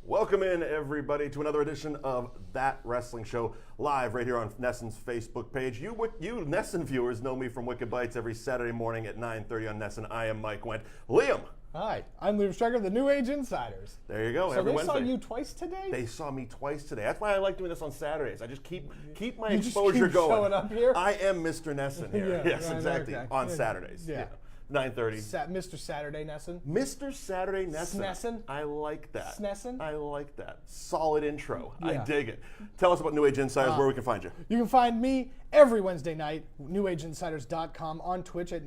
Welcome in, everybody, to another edition of That Wrestling Show, live right here on NESN's Facebook page. You NESN viewers know me from Wicked Bites every Saturday morning at 9:30 on NESN. I am Mike Wendt. Liam. Hi, I'm Liam Stryker of the New Age Insiders. There you go. So every they Wednesday. saw you twice today? They saw me twice today. That's why I like doing this on Saturdays. I just keep my You exposure just keep going. Showing up here? I am Mr. NESN here. Yeah, yes, right, exactly. okay. On Saturdays. Yeah. 9:30. Mr. Saturday NESN? Mr. Saturday NESN. Snessin? I like that. Snessin? I like that. Solid intro. I Yeah. dig it. Tell us about New Age Insiders, where we can find you. You can find me every Wednesday night, newageinsiders.com, on Twitch at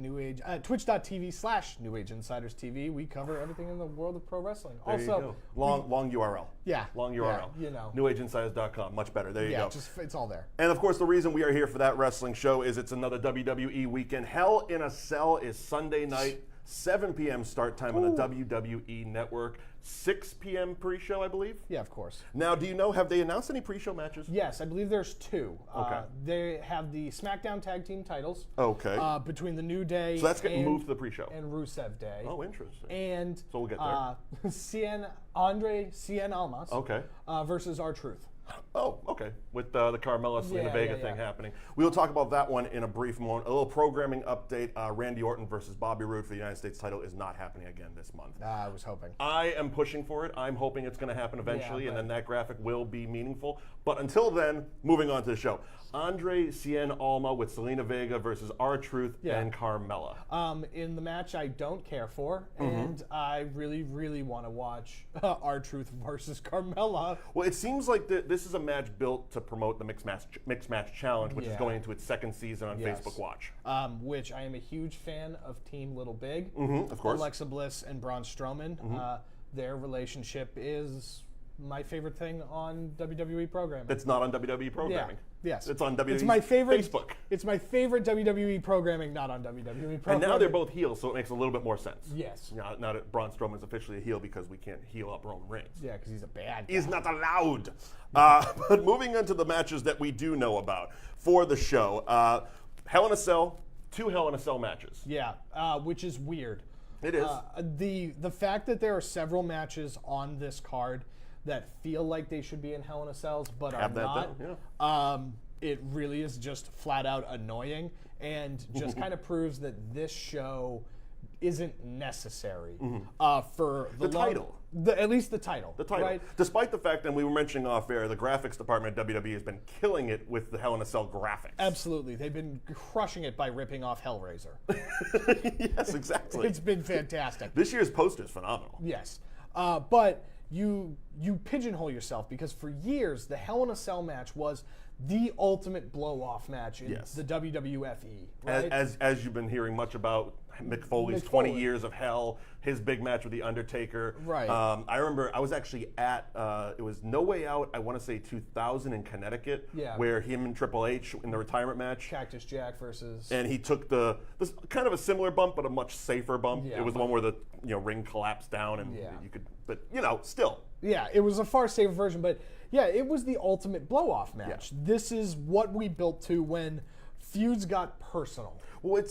twitch.tv/newageinsiderstv. We cover everything in the world of pro wrestling. There you go. Long URL. Yeah. Long URL. Yeah, you know. Newageinsiders.com. Much better. There you go. It's all there. And of course, the reason we are here for That Wrestling Show is it's another WWE weekend. Hell in a Cell is Sunday night, 7 p.m. start time on the WWE Network. 6 p.m. pre-show, I believe. Yeah, of course. Now, do you know, have they announced any pre-show matches? Yes, I believe there's two. Okay. They have the SmackDown Tag Team titles. Okay. Between the New Day So that's getting moved to the pre-show. and Rusev Day. Oh, interesting. And So we'll get there. Andre Cien Almas Okay. Versus R-Truth. Oh, okay. With the Carmella Selena Yeah, Vega yeah, thing yeah. happening. We will talk about that one in a brief moment. A little programming update. Randy Orton versus Bobby Roode for the United States title is not happening again this month. I was hoping. I am pushing for it. I'm hoping it's going to happen eventually, Yeah, and then that graphic will be meaningful. But until then, moving on to the show. Andre Cien Alma with Selena Vega versus R-Truth Yeah. and Carmella. In the match I don't care for, and I really, really want to watch R-Truth versus Carmella. Well, it seems like this is a match built to promote the Mixed Match Challenge, which is Yeah. going into its second season on Yes. Facebook Watch. Which I am a huge fan of Team Little Big. Of course. Alexa Bliss and Braun Strowman. Their relationship is my favorite thing on WWE programming. That's not on WWE programming. Yes. It's on WWE It's my favorite Facebook. It's my favorite WWE programming, not on WWE programming. And now they're both heels, so it makes a little bit more sense. Yes. Now that Braun Strowman's officially a heel because we can't heel up Roman Reigns. Yeah, because he's a bad guy. Is not allowed. But moving on to the matches that we do know about for the show. Hell in a Cell, 2 Hell in a Cell matches. Yeah, which is weird. It is. The fact that there are several matches on this card that feel like they should be in Hell in a Cells but Have are that not, done, it really is just flat out annoying and just kind of proves that this show isn't necessary for the title. At least the title. The title. Right? Despite the fact that we were mentioning off air, the graphics department at WWE has been killing it with the Hell in a Cell graphics. Absolutely. They've been crushing it by ripping off Hellraiser. Yes, exactly. It's been fantastic. This year's poster is phenomenal. Yes. But you pigeonhole yourself because for years the Hell in a Cell match was the ultimate blow-off match in the WWFE. Right? As you've been hearing much about Mick Foley's Mick 20 Foley. years of Hell, his big match with The Undertaker. Right. I remember I was actually at, it was No Way Out, I want to say 2000 in Connecticut, Yeah. where him and Triple H in the retirement match. Cactus Jack versus... And he took this kind of a similar bump, but a much safer bump. Yeah, it was the one where the ring collapsed down, and Yeah. you could, but still. Yeah, it was a far safer version, but yeah, it was the ultimate blow-off match. Yeah. This is what we built to when feuds got personal. Well,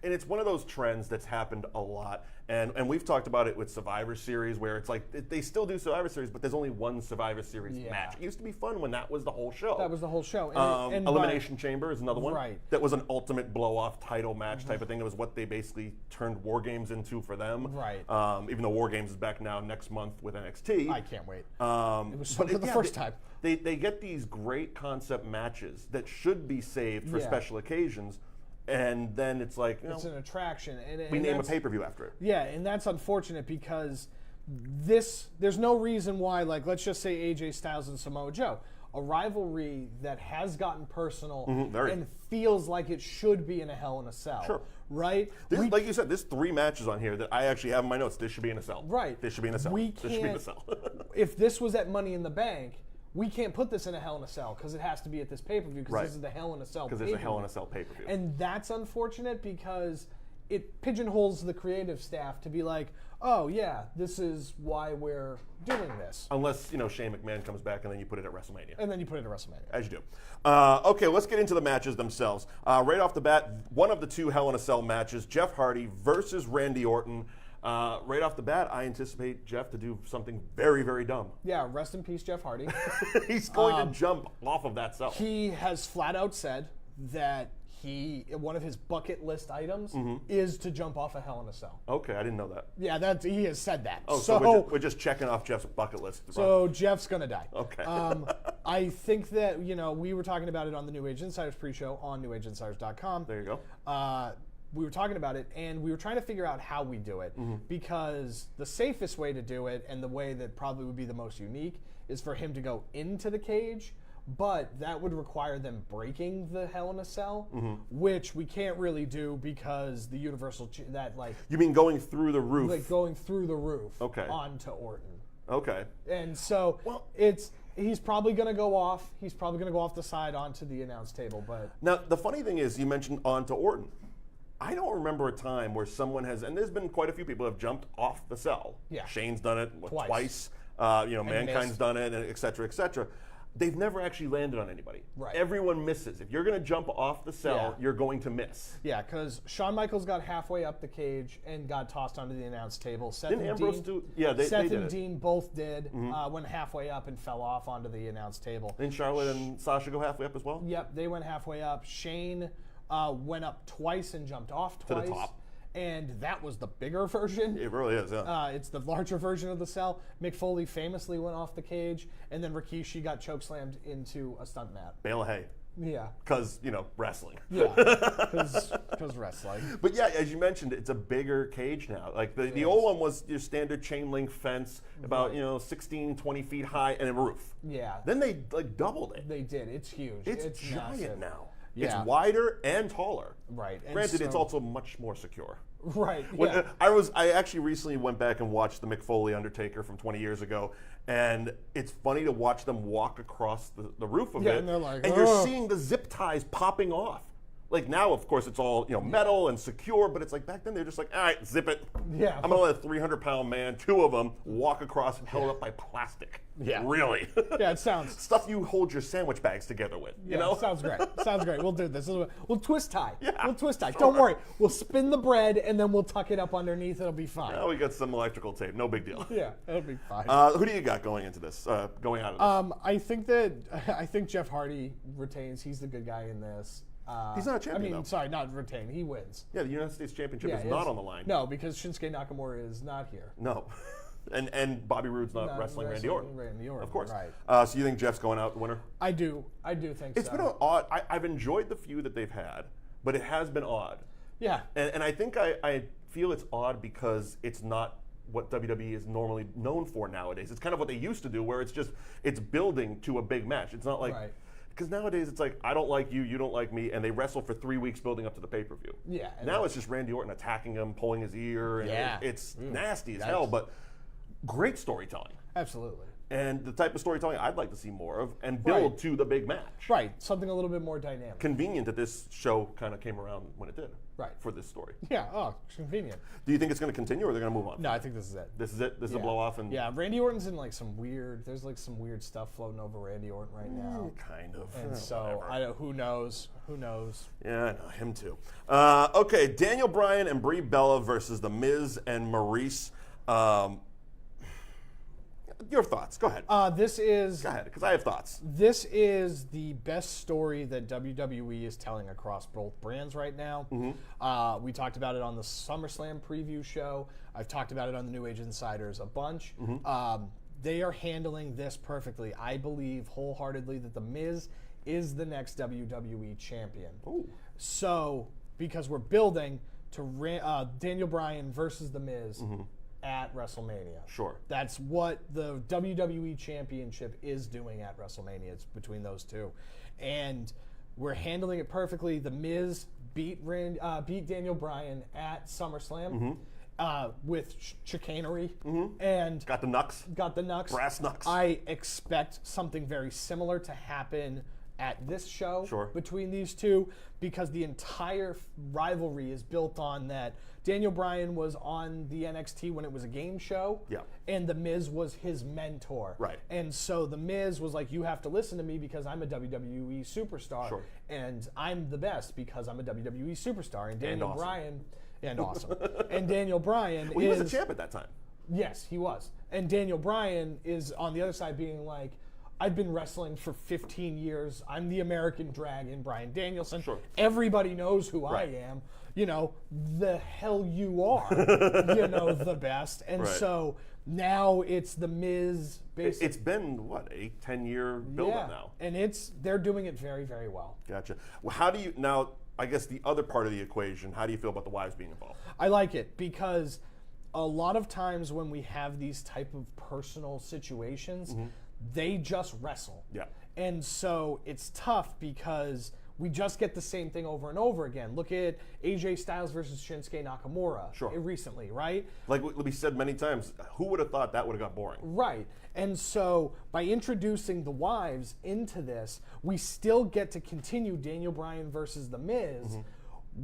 it's one of those trends that's happened a lot, and we've talked about it with Survivor Series, where it's like they still do Survivor Series, but there's only one Survivor Series match. It used to be fun when that was the whole show. That was the whole show. And Elimination Chamber is another one. Right. That was an ultimate blow-off title match type of thing. It was what they basically turned War Games into for them. Right. Even though War Games is back now next month with NXT. I can't wait. It was fun for the first time. They get these great concept matches that should be saved for special occasions. And then it's like, it's an attraction. And we name a pay-per-view after it. Yeah, and that's unfortunate because there's no reason why, like, let's just say AJ Styles and Samoa Joe, a rivalry that has gotten personal and feels like it should be in a Hell in a Cell. Sure. Right? Like you said, there's 3 matches on here that I actually have in my notes. This should be in a cell. Right. This should be in a cell. We This should be in a cell. If this was at Money in the Bank, we can't put this in a Hell in a Cell because it has to be at this pay-per-view because this is the Hell in a Cell Because there's a Hell in a Cell pay-per-view. And that's unfortunate because it pigeonholes the creative staff to be like, oh yeah, this is why we're doing this. Unless, Shane McMahon comes back and then you put it at WrestleMania. And then you put it at WrestleMania. As you do. Okay, let's get into the matches themselves. Right off the bat, one of the 2 Hell in a Cell matches, Jeff Hardy versus Randy Orton. Right off the bat, I anticipate Jeff to do something very, very dumb. Yeah, rest in peace, Jeff Hardy. He's going to jump off of that cell. He has flat out said that one of his bucket list items is to jump off a Hell in a Cell. Okay, I didn't know that. Yeah, he has said that. Oh, so we're just checking off Jeff's bucket list. So Jeff's gonna die. Okay. I think that we were talking about it on the New Age Insiders pre-show on newageInsiders.com. There you go. We were talking about it, and we were trying to figure out how we do it, because the safest way to do it, and the way that probably would be the most unique, is for him to go into the cage. But that would require them breaking the Hell in a Cell, which we can't really do because the Universal You mean going through the roof? Like going through the roof. Okay. Onto Orton. Okay. And so he's probably going to go off. He's probably going to go off the side onto the announce table. But now the funny thing is, you mentioned onto Orton. I don't remember a time where someone has, and there's been quite a few people have jumped off the cell. Yeah. Shane's done it twice. Mankind's done it, and et cetera, et cetera. They've never actually landed on anybody. Right. Everyone misses. If you're going to jump off the cell, you're going to miss. Yeah, because Shawn Michaels got halfway up the cage and got tossed onto the announce table. Seth Didn't Ambrose do? Yeah, they Seth did and it. Dean both did. Went halfway up and fell off onto the announce table. Didn't Charlotte and Sasha go halfway up as well? Yep, they went halfway up. Shane went up twice and jumped off twice. To the top. And that was the bigger version. It really is, yeah. It's the larger version of the cell. Mick Foley famously went off the cage, and then Rikishi got chokeslammed into a stunt mat. Bale of hay. Yeah. Because, wrestling. Yeah, because wrestling. But yeah, as you mentioned, it's a bigger cage now. Like the old one was your standard chain link fence, about 16, 20 feet high, and a roof. Yeah. Then they doubled it. They did. It's huge. It's giant massive. now. Yeah. It's wider and taller. Right. And Granted, it's also much more secure. Right. When, I actually recently went back and watched the Mick Foley Undertaker from 20 years ago, and it's funny to watch them walk across the roof of it, and they're like, and you're seeing the zip ties popping off. Like now, of course, it's all metal and secure, but it's like back then they're just like, all right, zip it. Yeah. I'm gonna let a 300-pound man, two of them, walk across and held up by plastic. Yeah. Really. Yeah, it sounds stuff you hold your sandwich bags together with. You know. Sounds great. Sounds great. We'll do this. We'll twist tie. Yeah, we'll twist tie. sure. Don't worry. We'll spin the bread and then we'll tuck it up underneath. It'll be fine. Now we got some electrical tape. No big deal. Yeah, it'll be fine. Who do you got going into this? Going out of this? I think Jeff Hardy retains. He's the good guy in this. He's not a champion, though. Sorry, not retain. He wins. Yeah, the United States Championship is not on the line. No, because Shinsuke Nakamura is not here. No. And Bobby Roode's not wrestling Randy Orton. Randy Orton, of course. Right. So you think Jeff's going out the winner? I do think It's so. been an odd. I've enjoyed the feud that they've had, but it has been odd. Yeah. And I think I feel it's odd because it's not what WWE is normally known for nowadays. It's kind of what they used to do, where it's building to a big match. It's not like. Right. Because nowadays it's like, I don't like you, you don't like me, and they wrestle for 3 weeks building up to the pay-per-view. Yeah. Now it's just Randy Orton attacking him, pulling his ear, and it's nasty as Yikes. hell, but great storytelling. Absolutely. And the type of storytelling I'd like to see more of, and build to the big match. Right. Something a little bit more dynamic. Convenient that this show kind of came around when it did. Right. For this story. Yeah. Oh, convenient. Do you think it's going to continue, or are they going to move on? No, I think this is it. This is it? This is a blow-off? And yeah, Randy Orton's in there's some weird stuff floating over Randy Orton right now. Kind of. And so, who knows? Who knows? Yeah, I know, him too. Okay, Daniel Bryan and Brie Bella versus The Miz and Maurice. Your thoughts. Go ahead. Go ahead, because I have thoughts. This is the best story that WWE is telling across both brands right now. We talked about it on the SummerSlam preview show. I've talked about it on the New Age Insiders a bunch. They are handling this perfectly. I believe wholeheartedly that The Miz is the next WWE champion. Ooh. So, because we're building to Daniel Bryan versus The Miz at WrestleMania. Sure. That's what the WWE Championship is doing at WrestleMania. It's between those two. And we're handling it perfectly. The Miz beat Daniel Bryan at SummerSlam with chicanery. And Got the knucks. Brass knucks. I expect something very similar to happen at this show between these two, because the entire rivalry is built on that Daniel Bryan was on the NXT when it was a game show, and The Miz was his mentor. Right. And so The Miz was like, you have to listen to me because I'm a WWE superstar, and I'm the best because I'm a WWE superstar. And Daniel Bryan and awesome. And Daniel Bryan He was a champ at that time. Yes, he was. And Daniel Bryan is on the other side being like, I've been wrestling for 15 years. I'm the American Dragon, Bryan Danielson. Sure. Everybody knows who I am. You know, the hell you are, you know, the best. And so now it's the Miz. Basically. It's been, what, 8-10 year build-up now. And they're doing it very, very well. Gotcha. Well, how do you, now, I guess the other part of the equation, how do you feel about the wives being involved? I like it because a lot of times when we have these type of personal situations, they just wrestle. Yeah. And so it's tough because we just get the same thing over and over again. Look at AJ Styles versus Shinsuke Nakamura recently, right? Like we said many times, who would have thought that would have got boring? Right. And so by introducing the wives into this, we still get to continue Daniel Bryan versus The Miz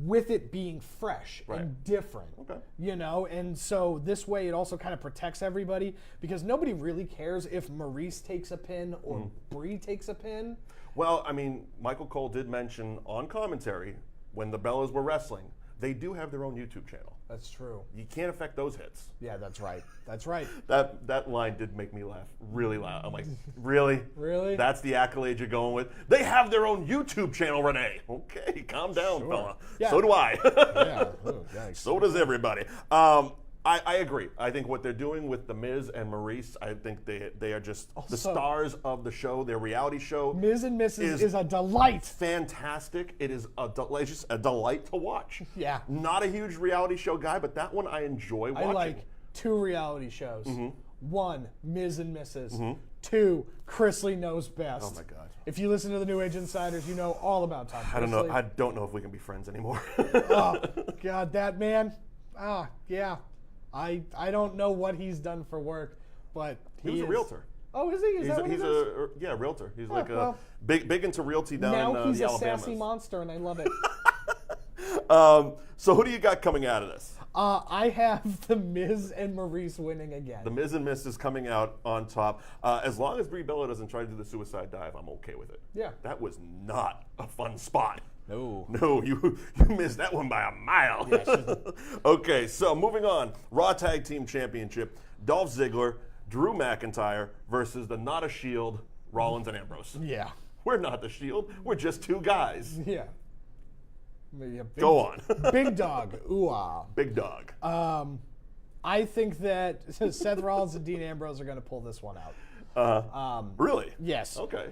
with it being fresh and different. Okay. You know, and so this way it also kind of protects everybody because nobody really cares if Maurice takes a pin or Brie takes a pin. Well, I mean, Michael Cole did mention on commentary when the Bellas were wrestling, they do have their own YouTube channel. That's true. You can't affect those hits. Yeah, that's right. That's right. That line did make me laugh really loud. I'm like, really? Really? That's the accolade you're going with? They have their own YouTube channel, Renee. Okay, calm down, fella. Yeah. So do I. Yeah. Ooh, so does everybody. I agree. I think what they're doing with The Miz and Maurice, I think they are just the stars of the show, their reality show. Miz and Mrs. is a delight. Fantastic. It is it's just a delight to watch. Yeah. Not a huge reality show guy, but that one I enjoy watching. I like 2 reality shows. 1, Miz and Mrs. 2, Chrisley Knows Best. Oh my God. If you listen to the New Age Insiders, you know all about Tom Chrisley. I don't know if we can be friends anymore. Oh, God, that man. Yeah. I don't know what he's done for work, but he was a realtor. Oh, is he? Is that what he does? Yeah, realtor. He's big into realty down in the Alabamas. Now he's a sassy monster, and I love it. So who do you got coming out of this? I have The Miz and Maurice winning again. The Miz and Mrs. coming out on top. As long as Brie Bella doesn't try to do the suicide dive, I'm okay with it. Yeah. That was not a fun spot. No, you missed that one by a mile. Yeah, okay, so moving on. Raw Tag Team Championship. Dolph Ziggler, Drew McIntyre versus the Not a Shield, Rollins and Ambrose. Yeah. We're not the Shield. We're just 2 guys. Yeah. Go on. Big dog. Ooh-ah. Big dog. I think that Seth Rollins and Dean Ambrose are going to pull this one out. Really? Yes. Okay.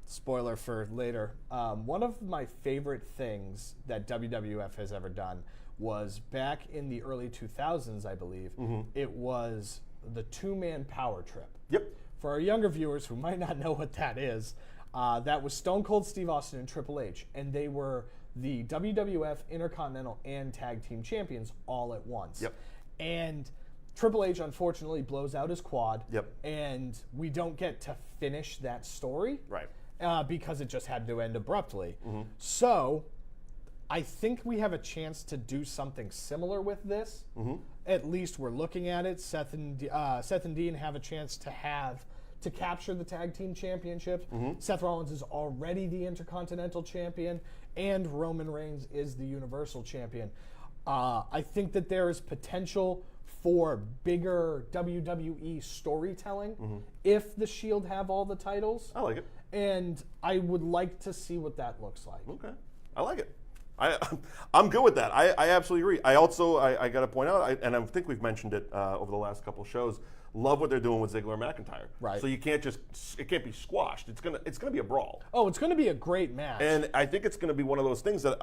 Spoiler for later. One of my favorite things that WWF has ever done was back in the early 2000s, I believe. It was the 2-man power trip. Yep. For our younger viewers who might not know what that is, that was Stone Cold Steve Austin and Triple H, and they were the WWF Intercontinental and Tag Team Champions all at once. Yep. And Triple H unfortunately blows out his quad. Yep. And we don't get to finish that story. Right. Because it just had to end abruptly. So I think we have a chance to do something similar with this. At least we're looking at it. Seth and Dean have a chance to capture the tag team championships. Seth Rollins is already the Intercontinental Champion, and Roman Reigns is the Universal Champion. I think that there is potential for bigger WWE storytelling if the Shield have all the titles. I like it. And I would like to see what that looks like. Okay. I like it. I'm good with that. I absolutely agree. I also, I got to point out, and I think we've mentioned it over the last couple of shows, love what they're doing with Ziggler and McIntyre. Right. So it can't be squashed. It's gonna be a brawl. Oh, it's gonna be a great match. And I think it's gonna be one of those things that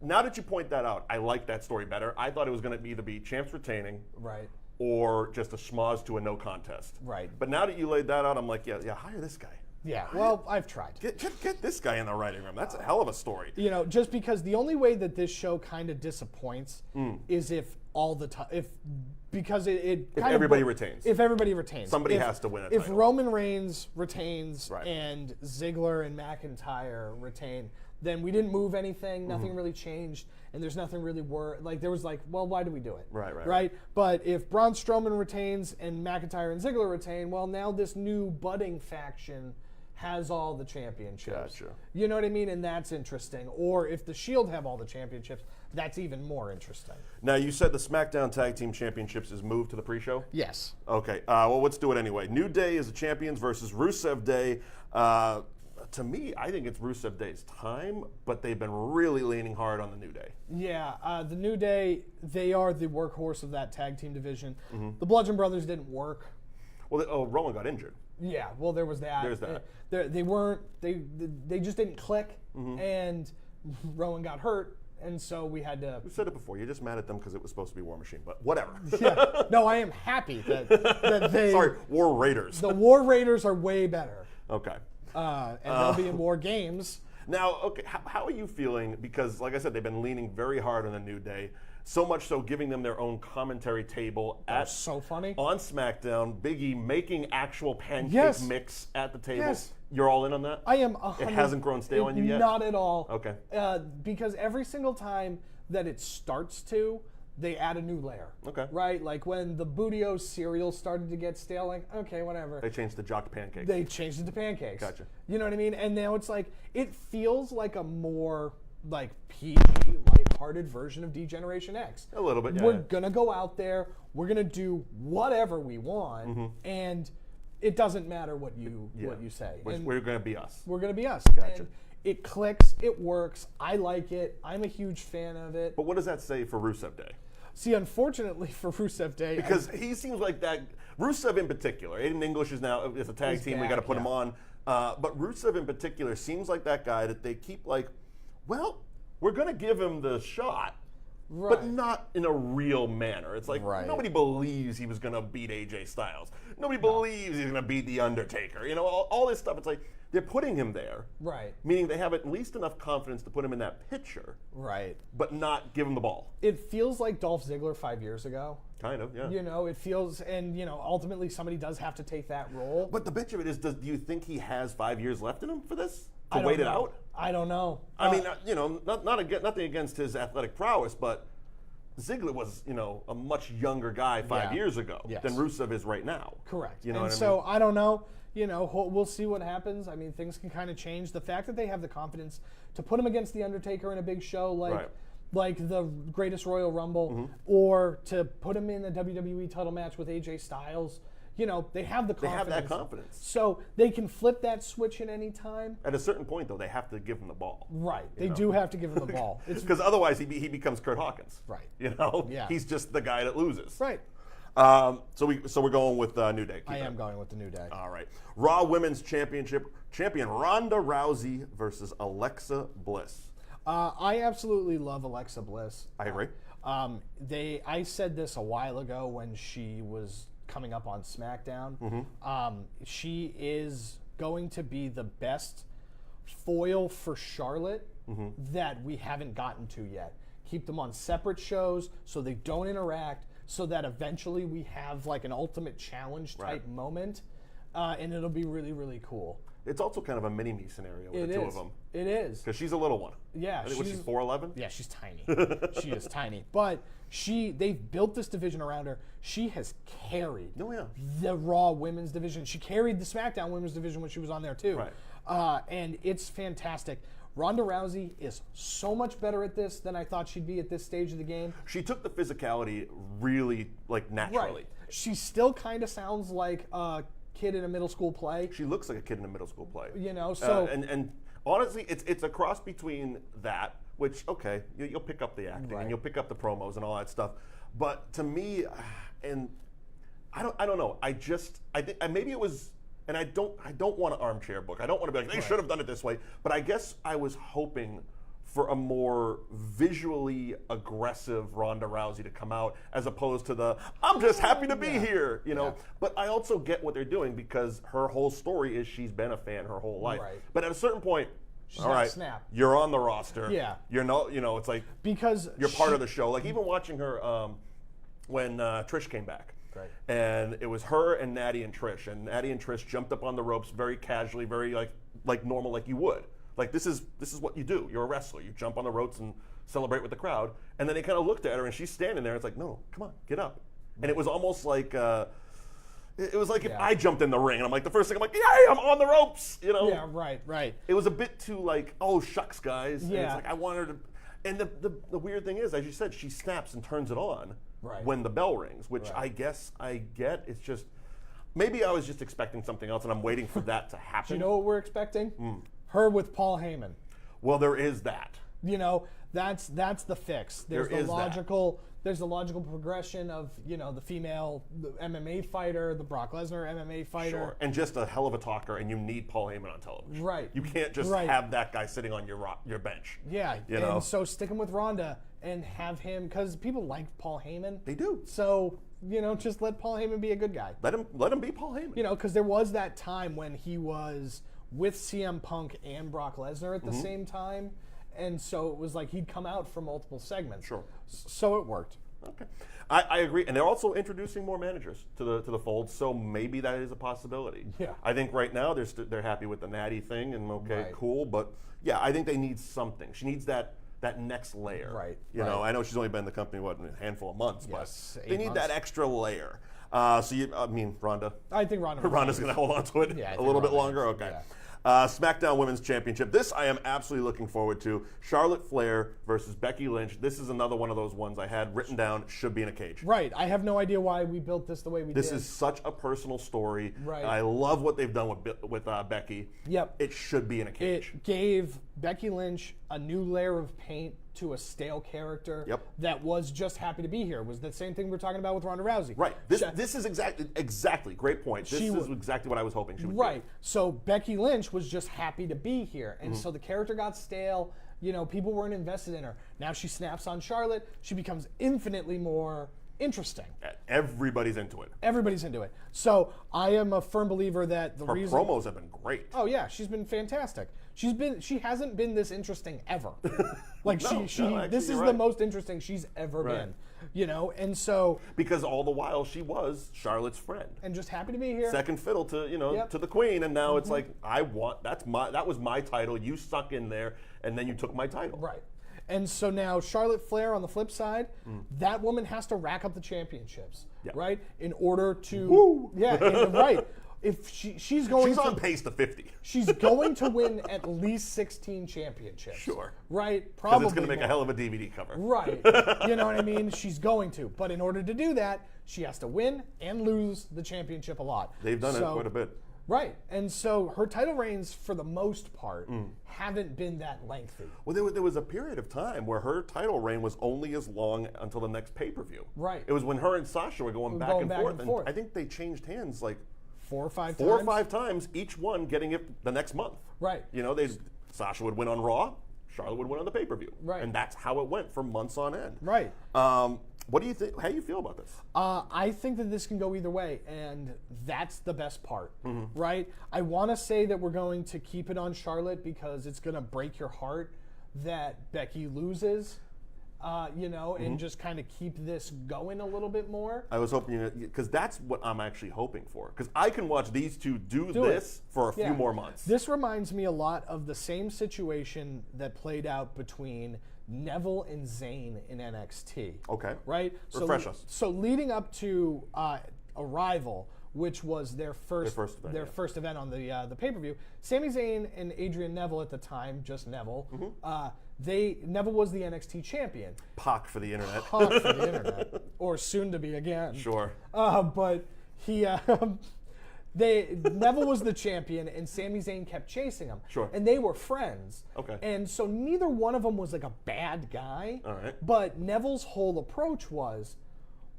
now that you point that out, I like that story better. I thought it was gonna either be champs retaining. Right. Or just a schmoz to a no contest. Right. But now that you laid that out, I'm like, yeah, hire this guy. Yeah, well, I've tried. Get this guy in the writing room. That's a hell of a story. You know, just because the only way that this show kind of disappoints is if all the time, if everybody retains. If everybody retains. Somebody has to win a title. If Roman Reigns retains right. and Ziggler and McIntyre retain, then we didn't move anything, nothing really changed, and there's nothing really there was well, why do we do it? Right? But if Braun Strowman retains and McIntyre and Ziggler retain, well, now this new budding faction has all the championships. Gotcha. You know what I mean? And that's interesting. Or if the Shield have all the championships, that's even more interesting. Now, you said the SmackDown Tag Team Championships is moved to the pre-show? Yes. Okay, well, let's do it anyway. New Day is the champions versus Rusev Day. To me, I think it's Rusev Day's time, but they've been really leaning hard on the New Day. Yeah, the New Day, they are the workhorse of that tag team division. The Bludgeon Brothers didn't work. Well, Rowan got injured. Yeah, well, there was that. There's that. They just didn't click, and Rowan got hurt, and so we had to. We said it before. You're just mad at them because it was supposed to be War Machine, but whatever. Yeah. No, I am happy that they. Sorry, War Raiders. The War Raiders are way better. Okay. And they'll be in more games. Now, okay, how are you feeling? Because, like I said, they've been leaning very hard on the New Day. So much so, giving them their own commentary table So funny. on SmackDown. Big E making actual pancake mix at the table. Yes. You're all in on that? I am. It hasn't grown stale on you yet? Not at all. Okay. Because every single time that it starts to, they add a new layer. Okay. Right? Like when the Bootio cereal started to get stale, like, okay, whatever. They changed the jock to pancakes. They changed it to pancakes. Gotcha. You know what I mean? And now it's like, it feels like a more like PG, lighthearted version of D-Generation X. A little bit, yeah. We're going to go out there, we're going to do whatever we want, and it doesn't matter what you say. We're going to be us. We're going to be us. Gotcha. And it clicks, it works, I like it, I'm a huge fan of it. But what does that say for Rusev Day? See, unfortunately for Rusev Day, because he seems like that. Rusev in particular, Aiden English is now it's a tag team. We got to put him on. But Rusev in particular seems like that guy that they keep like, well, we're going to give him the shot, but not in a real manner. It's like nobody believes he was going to beat AJ Styles. Nobody believes he's going to beat The Undertaker. You know, all this stuff. It's like they're putting him there, meaning they have at least enough confidence to put him in that picture, but not give him the ball. It feels like Dolph Ziggler 5 years ago. Kind of, yeah. You know, it feels, and you know, ultimately somebody does have to take that role. But the bitch of it is, do you think he has 5 years left in him for this? To wait it out? I don't know. I mean, you know, nothing against his athletic prowess, but Ziggler was, you know, a much younger guy 5 years ago than Rusev is right now. Correct. You know and what so I mean? I don't know. You know, we'll see what happens. I mean, things can kind of change. The fact that they have the confidence to put him against The Undertaker in a big show like the Greatest Royal Rumble, or to put him in a WWE title match with AJ Styles, you know, they have the confidence. They have that confidence. So they can flip that switch at any time. At a certain point, though, they have to give him the ball. Right. They do have to give him the ball. Because otherwise he becomes Kurt Hawkins. Right. You know? Yeah. He's just the guy that loses. Right. So we're going with New Day. I am going with the New Day. All right. Raw Women's Championship champion Ronda Rousey versus Alexa Bliss. I absolutely love Alexa Bliss. I agree. I said this a while ago when she was coming up on SmackDown. She is going to be the best foil for Charlotte that we haven't gotten to yet. Keep them on separate shows so they don't interact, so that eventually we have like an ultimate challenge type moment, and it'll be really, really cool. It's also kind of a mini-me scenario with the two of them. It is. Because she's a little one. Yeah. I think she's 4'11"? Yeah, she's tiny. She is tiny. But they've built this division around her. She has carried the Raw women's division. She carried the SmackDown women's division when she was on there too. Right. And it's fantastic. Ronda Rousey is so much better at this than I thought she'd be at this stage of the game. She took the physicality really, like, naturally. Right. She still kind of sounds like a kid in a middle school play. She looks like a kid in a middle school play. You know, so... and honestly, it's a cross between that, which, okay, you'll pick up the acting and you'll pick up the promos and all that stuff. But to me, and I don't know. I think maybe it was... And I don't want an armchair book. I don't want to be like, they should have done it this way. But I guess I was hoping for a more visually aggressive Ronda Rousey to come out, as opposed to the, I'm just happy to be here, you know. Yeah. But I also get what they're doing, because her whole story is she's been a fan her whole life. Right. But at a certain point, she's all right, snap. You're on the roster. Yeah. You're not, you know, it's like, because you're part of the show. Like even watching her when Trish came back. Right. And it was her and Natty and Trish. And Natty and Trish jumped up on the ropes very casually, very like normal, like you would. Like this is what you do. You're a wrestler. You jump on the ropes and celebrate with the crowd. And then they kind of looked at her, and she's standing there. It's like, no, come on, get up. And it was almost like it was like if I jumped in the ring, and I'm like, the first thing I'm like, yay, I'm on the ropes, you know? Yeah, right. It was a bit too like, oh shucks, guys. Yeah. And it's like I wanted to. And the weird thing is, as you said, she snaps and turns it on Right. when the bell rings, which Right. I guess I get. It's just, maybe I was just expecting something else, and I'm waiting for that to happen. Do you know what we're expecting? Her with Paul Heyman. Well, there is that. You know, that's the fix. There's There is that. There's the logical progression of, you know, the female MMA fighter, the Brock Lesnar MMA fighter. Sure. And just a hell of a talker, and you need Paul Heyman on television. Right. You can't just Right. have that guy sitting on your bench. Yeah. You know? And so stick him with Ronda and have him, because people like Paul Heyman. They do. So, you know, just let Paul Heyman be a good guy. Let him be Paul Heyman. You know, because there was that time when he was with CM Punk and Brock Lesnar at the same time. And so it was like he'd come out for multiple segments. Sure. So it worked. Okay, I agree, and they're also introducing more managers to the fold, so maybe that is a possibility. Yeah. I think right now they're happy with the Natty thing, and okay, Right. cool, but yeah, I think they need something. She needs that next layer. Right, You know, right. I know she's only been in the company a handful of months, Yes, but 8 they need months. that extra layer. Ronda. I think Ronda. Ronda's going to hold on to it Yeah, I a think little bit Ronda longer. is, Okay. yeah. SmackDown Women's Championship. This I am absolutely looking forward to. Charlotte Flair versus Becky Lynch. This is another one of those ones I had written down. Should be in a cage. Right. I have no idea why we built this the way we did. This is such a personal story. Right. I love what they've done with Becky. Yep. It should be in a cage. It gave Becky Lynch a new layer of paint to a stale character Yep. that was just happy to be here. It was the same thing we were talking about with Ronda Rousey. Right. This is exactly great point. This is was- exactly what I was hoping she would Right. So Becky Lynch was just happy to be here. And Mm-hmm. so the character got stale. You know, people weren't invested in her. Now she snaps on Charlotte. She becomes infinitely more interesting. do. Everybody's into it. Everybody's into it. So I am a firm believer that the Her reason. promos have been great. Oh yeah, she's been fantastic. She hasn't been this interesting ever. Like No, she no, actually, this is you're the right. most interesting she's ever Right. been. You know, and so Because all the while she was Charlotte's friend. and just happy to be here. Second fiddle to Yep. Mm-hmm. to the queen, and now it's like that was my title. You suck in there, and then you took my title. Right. And so now Charlotte Flair on the flip side, that woman has to rack up the championships, Yeah. right? In order to Woo! right. If she's going She's to on pace to 50. she's going to win at least 16 championships. Sure. Right? Because Probably it's going to make more. a hell of a DVD cover. Right. You know what I mean? She's going to. But in order to do that, she has to win and lose the championship a lot. They've done it So- quite a bit. Right. And so her title reigns, for the most part, haven't been that lengthy. Well, there was a period of time where her title reign was only as long until the next pay-per-view. Right. It was when her and Sasha were going back and forth. and forth. I think they changed hands like 4 or 5 4 times. or 5 times, each one getting it the next month. Right. You know, Sasha would win on Raw, Charlotte would win on the pay-per-view. Right. And that's how it went for months on end. Right. What do you think? How do you feel about this? I think that this can go either way, and that's the best part, Mm-hmm. right? I want to say that we're going to keep it on Charlotte because it's going to break your heart that Becky loses, you know, Mm-hmm. and just kind of keep this going a little bit more. I was hoping, because that's what I'm actually hoping for. Because I can watch these two do it. this for a Yeah. few more months. This reminds me a lot of the same situation that played out between Neville and Zayn in NXT. Okay. Right? Refresh us. So leading up to Arrival, which was their first event, yeah. first event on the pay-per-view, Sami Zayn and Adrian Neville at the time, just Neville, Neville was the NXT champion. Pac for the internet. Hot for the internet, or soon to be again. Sure. But he, Neville was the champion, and Sami Zayn kept chasing him. Sure. And they were friends. Okay. And so neither one of them was like a bad guy. All right. But Neville's whole approach was,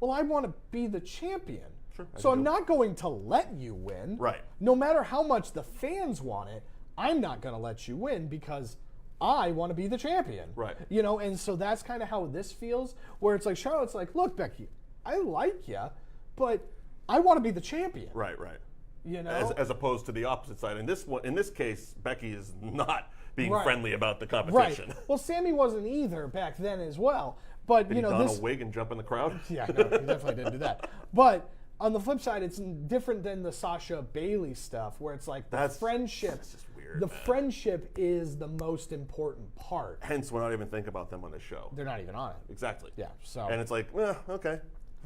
well, I want to be the champion. Sure, as So you I'm do. not going to let you win. Right. No matter how much the fans want it, I'm not going to let you win because I want to be the champion. Right. You know, and so that's kind of how this feels, where it's like Charlotte's like, look, Becky, I like you, but I want to be the champion. Right. You know? As opposed to the opposite side. In this case, Becky is not being Right. friendly about the Right. competition. Well, Sammy wasn't either back then as well. But Did you he know don this. a wig and jump in the crowd? Yeah, no, he definitely didn't do that. But on the flip side, it's different than the Sasha Bailey stuff, where it's like the friendship. That's just weird. The man. friendship is the most important part. Hence, we're not even thinking about them on this show. They're not even on it. Exactly. Yeah. So. And it's like, okay.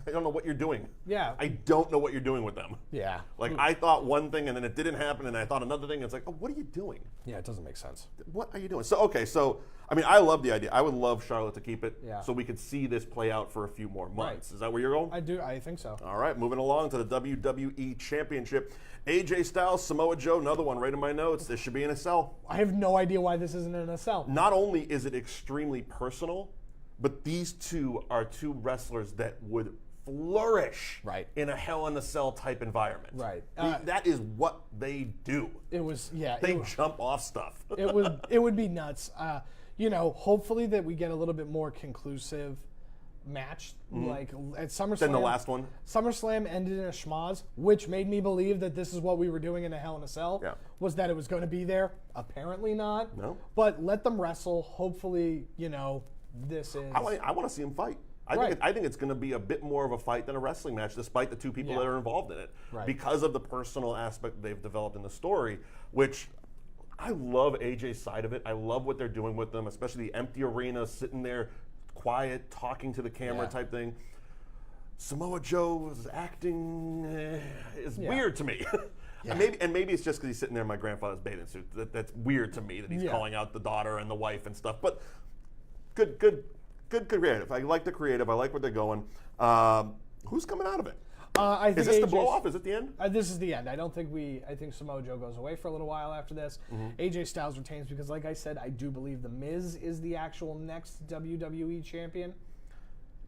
I don't know what you're doing. Yeah. I don't know what you're doing with them. Yeah. Like, I thought one thing, and then it didn't happen, and I thought another thing, and it's like, oh, what are you doing? Yeah, it doesn't make sense. What are you doing? So, okay, so, I mean, I love the idea. I would love Charlotte to keep it so we could see this play out for a few more months. Right. Is that where you're going? I do. I think so. All right, moving along to the WWE Championship. AJ Styles, Samoa Joe, another one right in my notes. This should be in a cell. I have no idea why this isn't in a cell. Not only is it extremely personal, but these two are two wrestlers that would flourish in a Hell in a Cell type environment. Right. That is what they do. It was, yeah. They jump off stuff. it would be nuts. You know, hopefully that we get a little bit more conclusive match, like at SummerSlam. Than the last one. SummerSlam ended in a schmoz, which made me believe that this is what we were doing in a Hell in a Cell. Yeah. Was that it was going to be there? Apparently not. No. But let them wrestle. Hopefully, you know, this is. I want to see them fight. I think it's going to be a bit more of a fight than a wrestling match, despite the two people that are involved in it, because of the personal aspect they've developed in the story, which I love AJ's side of it. I love what they're doing with them, especially the empty arena, sitting there quiet, talking to the camera type thing. Samoa Joe's acting is weird to me. And maybe it's just because he's sitting there in my grandfather's bathing suit. That's weird to me that he's calling out the daughter and the wife and stuff. But good creative. I like the creative. I like where they're going. Who's coming out of it? I think is this the blow off? Is it the end? This is the end. I think Samoa Joe goes away for a little while after this. AJ Styles retains because, like I said, I do believe The Miz is the actual next WWE champion.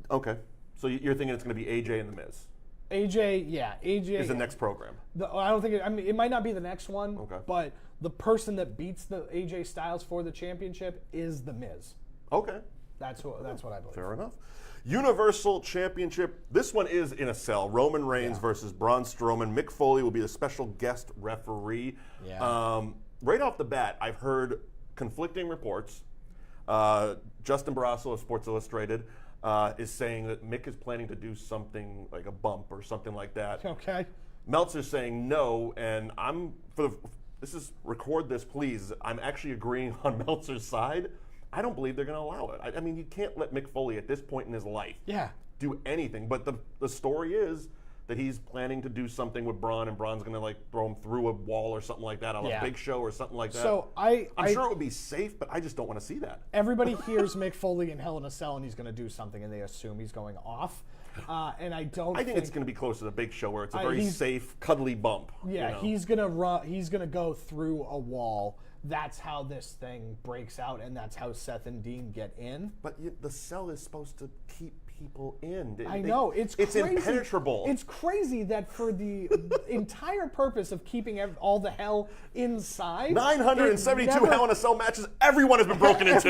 Okay. So you're thinking it's going to be AJ and The Miz? AJ is the next program. I don't think it might not be the next one, but the person that beats the AJ Styles for the championship is The Miz. Okay. That's what I believe. Fair enough. Universal Championship. This one is in a cell. Roman Reigns versus Braun Strowman. Mick Foley will be the special guest referee. Yeah. Right off the bat, I've heard conflicting reports. Justin Barrasso of Sports Illustrated is saying that Mick is planning to do something like a bump or something like that. Okay. Meltzer's saying no, and record this, please. I'm actually agreeing on Meltzer's side. I don't believe they're going to allow it. I mean, you can't let Mick Foley at this point in his life do anything. But the story is that he's planning to do something with Braun, and Braun's going to like throw him through a wall or something like that on a Big Show or something like that. So I'm sure it would be safe, but I just don't want to see that. Everybody hears Mick Foley in Hell in a Cell, and he's going to do something, and they assume he's going off. And I think it's going to be close to the Big Show, where it's a very safe, cuddly bump. Yeah, you know? he's gonna go through a wall. That's how this thing breaks out, and that's how Seth and Dean get in. But the cell is supposed to keep people in. I know. It's crazy. Impenetrable. It's crazy that for the entire purpose of keeping all the hell inside, 972 Hell in a Cell matches, everyone has been broken into.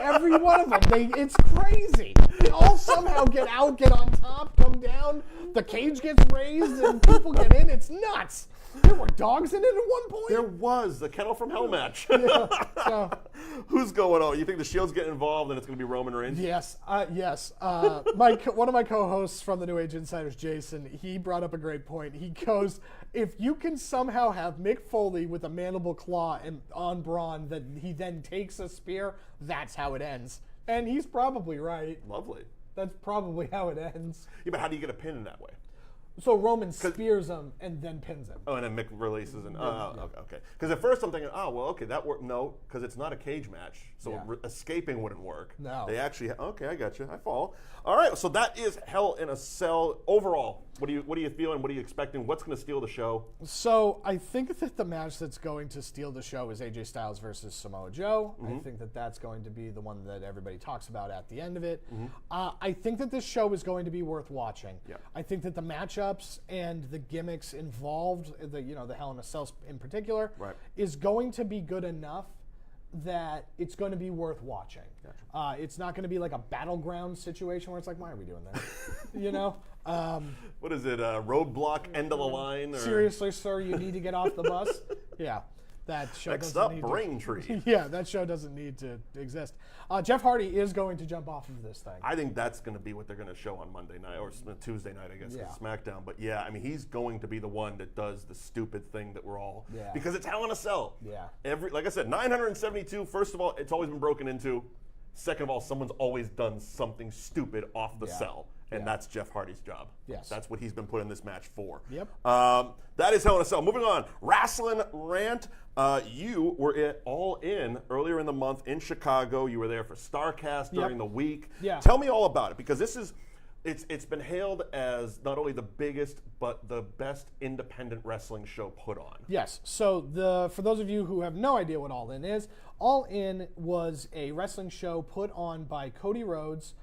every one of them. It's crazy. They all somehow get out, get on top, come down. The cage gets raised, and people get in. It's nuts. There were dogs in it at one point? There was. The Kennel from Hell match. Who's going on? You think the Shield's getting involved and it's going to be Roman Reigns? Yes. Yes. One of my co-hosts from the New Age Insiders, Jason, he brought up a great point. He goes, if you can somehow have Mick Foley with a mandible claw on Braun that he then takes a spear, that's how it ends. And he's probably right. Lovely. That's probably how it ends. Yeah, but how do you get a pin in that way? So Roman spears him and then pins him. Oh, and then Mick releases and okay. Because at first I'm thinking, that worked. No, because it's not a cage match, so escaping wouldn't work. No. They actually I got you. I follow. All right, so that is Hell in a Cell. Overall, what are you feeling? What are you expecting? What's going to steal the show? So I think that the match that's going to steal the show is AJ Styles versus Samoa Joe. I think that that's going to be the one that everybody talks about at the end of it. I think that this show is going to be worth watching. Yeah. I think that the matchups and the gimmicks involved, the Hell in a Cell in particular, is going to be good enough that it's going to be worth watching. Gotcha. It's not going to be like a battleground situation where it's like, why are we doing this? What is it? Roadblock, end of the line? Or? Seriously, sir, you need to get off the bus. Yeah. That show Next doesn't up, need Braintree. Yeah, that show doesn't need to exist. Jeff Hardy is going to jump off of this thing. I think that's going to be what they're going to show on Monday night or Tuesday night, I guess, SmackDown. But yeah, I mean, he's going to be the one that does the stupid thing that we're all because it's Hell in a Cell. Yeah. Like I said, 972. First of all, it's always been broken into. Second of all, someone's always done something stupid off the cell. And that's Jeff Hardy's job. Yes. That's what he's been put in this match for. Yep. That is Hell in a Cell. Moving on. Wrestling Rant. You were at All In earlier in the month in Chicago. You were there for Starrcast during the week. Yeah. Tell me all about it, because this is, it's been hailed as not only the biggest, but the best independent wrestling show put on. Yes. So for those of you who have no idea what All In is, All In was a wrestling show put on by Cody Rhodes,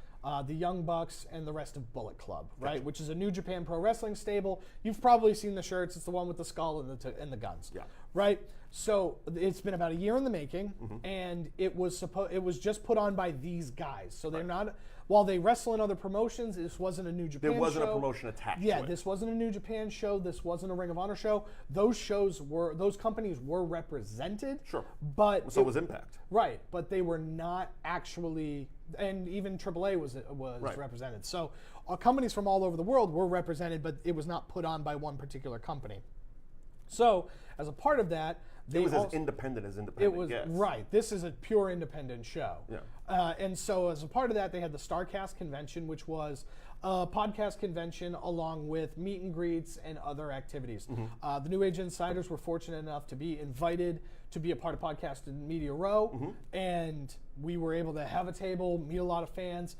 the Young Bucks, and the rest of Bullet Club, right? Gotcha. Which is a New Japan Pro Wrestling stable. You've probably seen the shirts. It's the one with the skull and the guns. Yeah. Right. So it's been about a year in the making, and it was just put on by these guys. So they're not. While they wrestle in other promotions, this wasn't a New Japan show. There wasn't a promotion attached to it. This wasn't a New Japan show. This wasn't a Ring of Honor show. Those companies were represented. Sure. But So was Impact. Right, but they were not actually, and even AAA was Right. represented. So companies from all over the world were represented, but it was not put on by one particular company. So as a part of that, It was as independent as independent gets. Right. This is a pure independent show. Yeah. And so as a part of that, they had the Starrcast convention, which was a podcast convention along with meet and greets and other activities. The New Age Insiders were fortunate enough to be invited to be a part of Podcast in Media Row, and we were able to have a table, meet a lot of fans,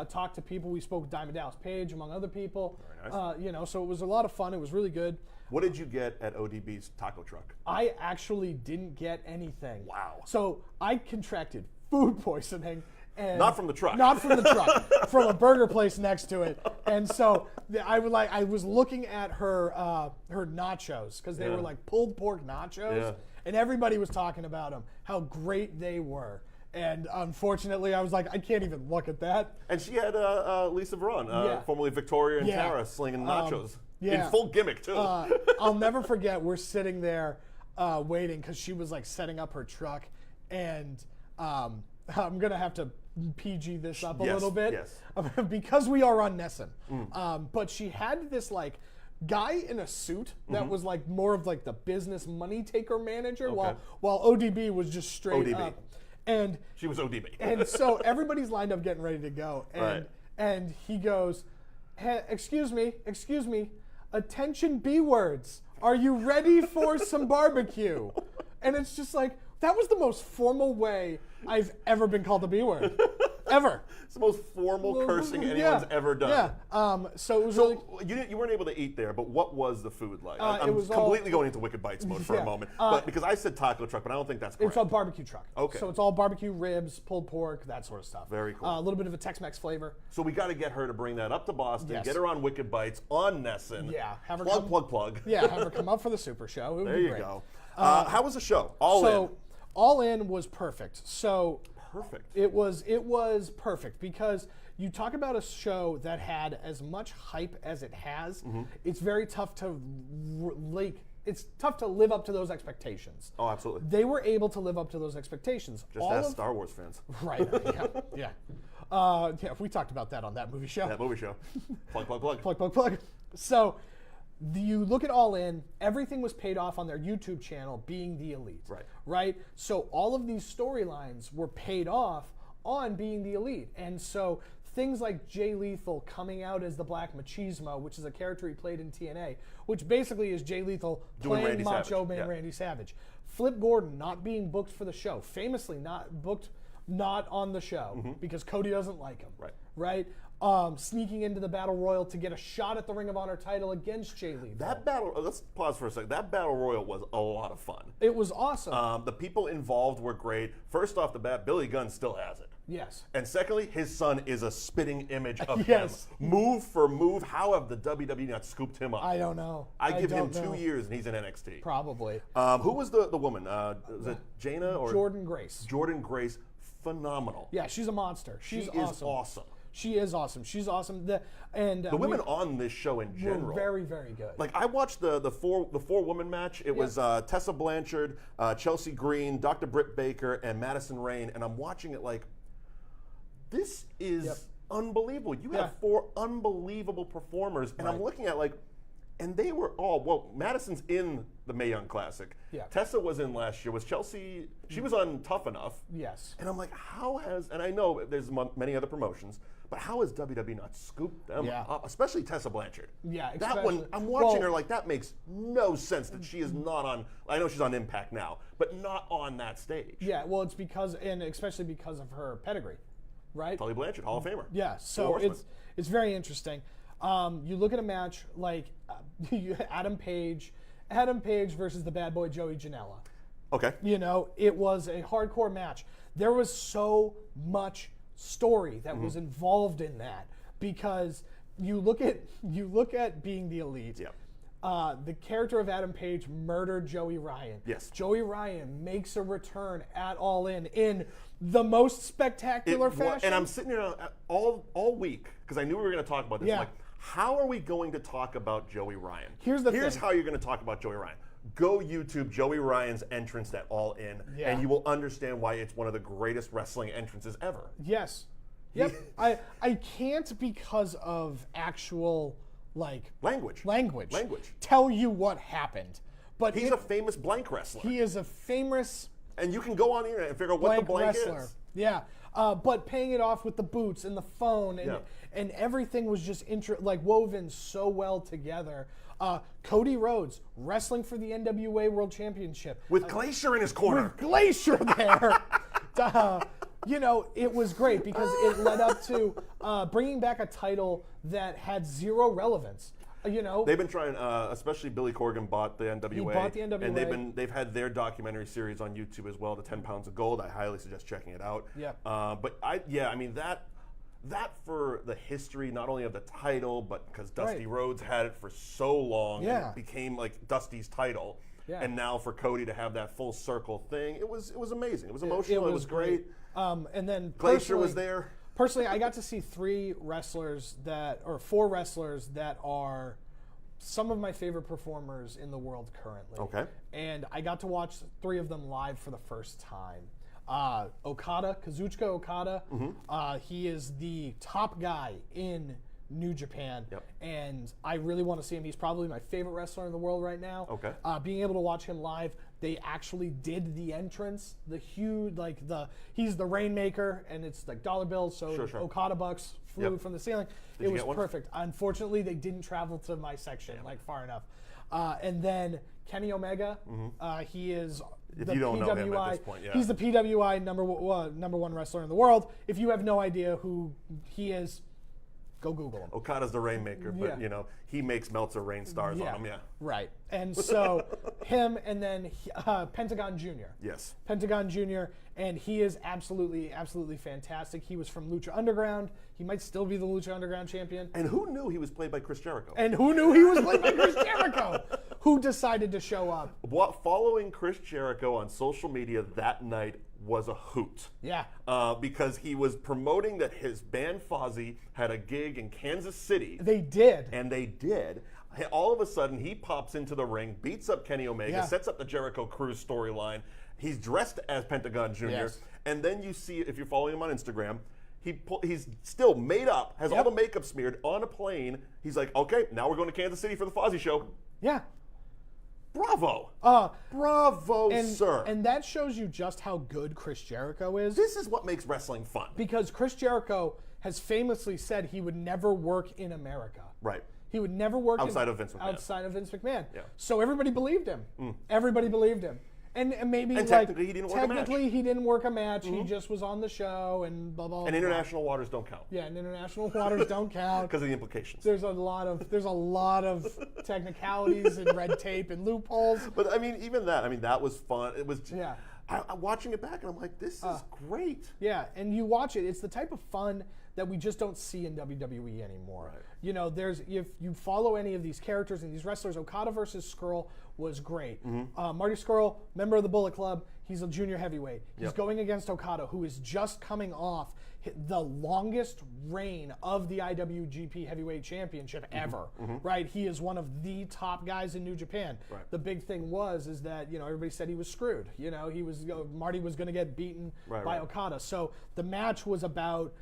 talk to people. We spoke with Diamond Dallas Page, among other people. Very nice. So it was a lot of fun. It was really good. What did you get at ODB's taco truck? I actually didn't get anything. Wow. So I contracted food poisoning. And Not from the truck. Not from the truck. From a burger place next to it. And so I was looking at her nachos, because they were like pulled pork nachos, and everybody was talking about them, how great they were. And unfortunately, I was like, I can't even look at that. And she had Lisa Varon, formerly Victoria and Tara, slinging nachos. In full gimmick, too. I'll never forget, we're sitting there waiting, because she was like setting up her truck. And I'm going to have to PG this up a little bit. Because we are on NESN. But she had this like guy in a suit that was like more of like the business money taker manager, while ODB was just straight up. And she was ODB. And so everybody's lined up getting ready to go. And he goes, hey, excuse me, attention B words. Are you ready for some barbecue? And it's just like, that was the most formal way I've ever been called the B word. Ever. It's the most formal cursing anyone's ever done. So it was really... You weren't able to eat there, but what was the food like? I'm it was completely going into Wicked Bites mode for a moment. But because I said taco truck, but I don't think that's correct. It's a barbecue truck. Okay. So it's all barbecue, ribs, pulled pork, that sort of stuff. Very cool. A little bit of a Tex-Mex flavor. So we got to get her to bring that up to Boston, get her on Wicked Bites, on NESN. Yeah. Have her plug. Yeah, have her come up for the Super Show. It would there be you great. go. How was the show? All In. All In was perfect. So perfect. It was perfect, because you talk about a show that had as much hype as it has. It's very tough to live up to those expectations. Oh, absolutely. They were able to live up to those expectations. Just ask Star Wars fans. Right. Yeah. We talked about that on that movie show. That movie show. Plug. Plug. So you look at All In, everything was paid off on their YouTube channel being the Elite. Right? So all of these storylines were paid off on being the Elite. And so things like Jay Lethal coming out as the Black Machismo, which is a character he played in TNA, which basically is Jay Lethal playing Macho Man Randy Savage. Flip Gordon not being booked for the show, famously not on the show, because Cody doesn't like him. Right? Sneaking into the Battle Royal to get a shot at the Ring of Honor title against Jay Lethal. Let's pause for a second. That Battle Royal was a lot of fun. It was awesome. The people involved were great. First off the bat, Billy Gunn still has it. Yes. And secondly, his son is a spitting image of him. Move for move. How have the WWE not scooped him up? I don't know. I give him 2 years and he's in NXT. Probably. Who was the woman? Was it Jaina or Jordan Grace? Jordan Grace, phenomenal. Yeah, she's a monster. She's awesome. She is awesome. She's awesome. The women on this show in general were very, very good. Like, I watched the four woman match. It was Tessa Blanchard, Chelsea Green, Dr. Britt Baker, and Madison Rayne, and I'm watching it like, this is unbelievable. You have 4 unbelievable performers, and I'm looking at like, and they were all, Madison's in the Mae Young Classic. Tessa was in last year. Was Chelsea, she was on Tough Enough. Yes. And I'm like, and I know there's many other promotions, But how has WWE not scooped them up, especially Tessa Blanchard? Yeah, that one, I'm watching her like, that makes no sense that she is not on, I know she's on Impact now, but not on that stage. Yeah, well, it's because, and especially because of her pedigree, right? Tully Blanchard, Hall of Famer. Yeah, so it's very interesting. You look at a match like Adam Page versus the bad boy Joey Janela. Okay. You know, it was a hardcore match. There was so much story that was involved in that, because you look at being the Elite. Yep. The character of Adam Page murdered Joey Ryan. Yes. Joey Ryan makes a return at All In the most spectacular fashion. And I'm sitting here all week because I knew we were going to talk about this. Yeah. I'm like, how are we going to talk about Joey Ryan? Here's how you're going to talk about Joey Ryan. Go YouTube Joey Ryan's entrance at All In, and you will understand why it's one of the greatest wrestling entrances ever. Yes. Yep. I can't, because of actual language tell you what happened. But he's a famous blank wrestler. He is a famous, and you can go on the internet and figure out what the blank wrestler is. Yeah. But paying it off with the boots and the phone and everything was just woven so well together. Cody Rhodes wrestling for the NWA World Championship with Glacier in his corner. With Glacier there. You know, it was great because it led up to bringing back a title that had zero relevance. You know, they've been trying, especially Billy Corgan bought the NWA. He bought the NWA. And they've had their documentary series on YouTube as well, the 10 Pounds of Gold. I highly suggest checking it out. Yeah. I mean that for the history, not only of the title, but because Dusty Rhodes had it for so long, and it became like Dusty's title. Yeah. And now for Cody to have that full circle thing, it was amazing. It was emotional. It was great. And then Glacier was there. Personally, I got to see 4 wrestlers that are some of my favorite performers in the world currently. Okay. And I got to watch 3 of them live for the first time. Kazuchika Okada, he is the top guy in New Japan, and I really want to see him. He's probably my favorite wrestler in the world right now. Okay. Being able to watch him live, they actually did the entrance, the huge, he's the Rainmaker, and it's like dollar bills, so Sure. Okada bucks flew from the ceiling. It was one? perfect. Unfortunately, they didn't travel to my section far enough. And then Kenny Omega, he is if you don't know him at this point, he's the PWI number 1 wrestler in the world. If you have no idea who he is, go Google him. Okada's the Rainmaker, but you know he makes Meltzer rain stars on him. Yeah, right. And so him, and then Pentagon Jr. Yes, Pentagon Jr. And he is absolutely fantastic. He was from Lucha Underground. He might still be the Lucha Underground champion. And who knew he was played by Chris Jericho? Who decided to show up? Following Chris Jericho on social media that night was a hoot. Yeah. Because he was promoting that his band Fozzy had a gig in Kansas City. They did. And they did. All of a sudden, he pops into the ring, beats up Kenny Omega, sets up the Jericho Cruise storyline. He's dressed as Pentagon Jr. And then you see, if you're following him on Instagram, he's still made up, has all the makeup smeared on a plane. He's like, okay, now we're going to Kansas City for the Fozzy show. Yeah. Bravo. Bravo, sir. And that shows you just how good Chris Jericho is. This is what makes wrestling fun. Because Chris Jericho has famously said he would never work in America. Right. He would never work outside of Vince McMahon. Outside of Vince McMahon. Yeah. So everybody believed him. Everybody believed him. And maybe technically he didn't work a match. Technically he didn't work a match. He just was on the show and blah blah. And international waters don't count. Yeah, and international waters don't count because of the implications. There's a lot of technicalities and red tape and loopholes. But I mean, even that. I mean, that was fun. It was. Yeah. I'm watching it back and I'm like, this is great. Yeah, and you watch it. It's the type of fun that we just don't see in WWE anymore. Right. You know, if you follow any of these characters and these wrestlers, Okada versus Skrull was great. Marty Skrull, member of the Bullet Club, he's a junior heavyweight. He's going against Okada, who is just coming off the longest reign of the IWGP Heavyweight Championship ever. Right? He is one of the top guys in New Japan. Right. The big thing is that everybody said he was screwed. Marty was going to get beaten by Okada. So the match was about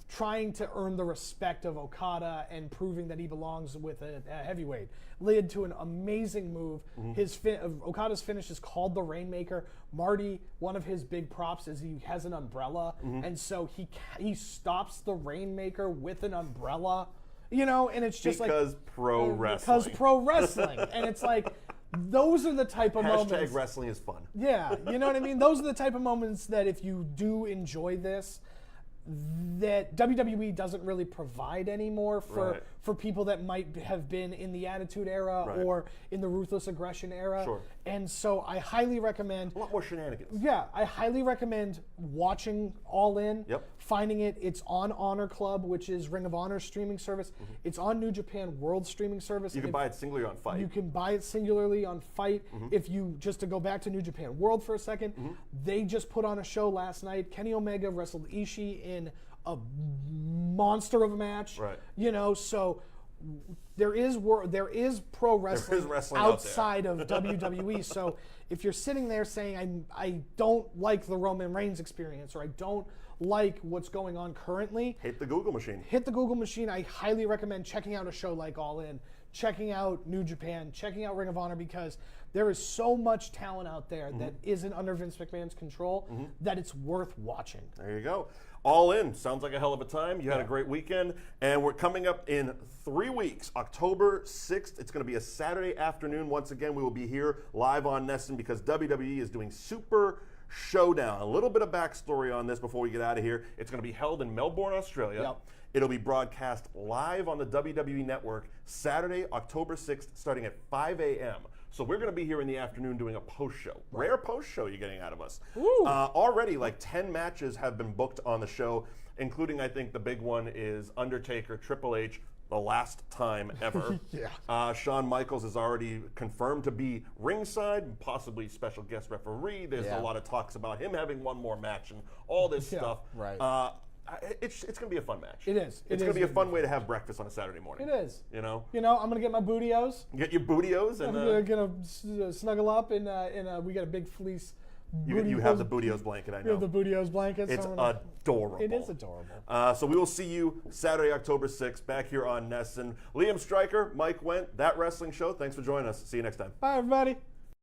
trying to earn the respect of Okada and proving that he belongs with a heavyweight, led to an amazing move. Okada's finish is called the Rainmaker. Marty, one of his big props is he has an umbrella, and so he stops the Rainmaker with an umbrella, and it's just because pro wrestling. Because pro wrestling, and it's like. Those are the type of moments. Hashtag wrestling is fun. Yeah, you know what I mean? Those are the type of moments that if you do enjoy this, that WWE doesn't really provide anymore for people that might have been in the Attitude Era or in the Ruthless Aggression Era. Sure. And so I highly recommend... A lot more shenanigans. Yeah, I highly recommend watching All In, finding it. It's on Honor Club, which is Ring of Honor's streaming service. It's on New Japan World streaming service. You can buy it singularly on Fight. You can buy it singularly on Fight. If you, just to go back to New Japan World for a second, they just put on a show last night. Kenny Omega wrestled Ishii in a monster of a match. So there is pro wrestling outside of WWE. So if you're sitting there saying I don't like the Roman Reigns experience, or I don't like what's going on currently, hit the Google machine. Hit the Google machine. I highly recommend checking out a show like All In, checking out New Japan, checking out Ring of Honor, because there is so much talent out there that isn't under Vince McMahon's control that it's worth watching. There you go. All In. Sounds like a hell of a time. You had a great weekend. And we're coming up in 3 weeks, October 6th. It's going to be a Saturday afternoon. Once again, we will be here live on NESN because WWE is doing Super Showdown. A little bit of backstory on this before we get out of here. It's going to be held in Melbourne, Australia. It'll be broadcast live on the WWE Network Saturday, October 6th, starting at 5 a.m. So we're going to be here in the afternoon doing a post show. Rare post show you're getting out of us. Already, like 10 matches have been booked on the show, including, I think, the big one is Undertaker, Triple H, the last time ever. Shawn Michaels is already confirmed to be ringside, possibly special guest referee. There's a lot of talks about him having one more match and all this stuff. It's going to be a fun match. It is. It's going to be a fun way to have breakfast on a Saturday morning. It is. You know, I'm going to get my bootios. Get your bootios. And I'm going to snuggle up, and we got a big fleece. You have the bootios blanket, I know. You have the bootios blanket. It's adorable. It is adorable. So we will see you Saturday, October 6th, back here on NESN. Liam Stryker, Mike Wendt, That Wrestling Show. Thanks for joining us. See you next time. Bye, everybody.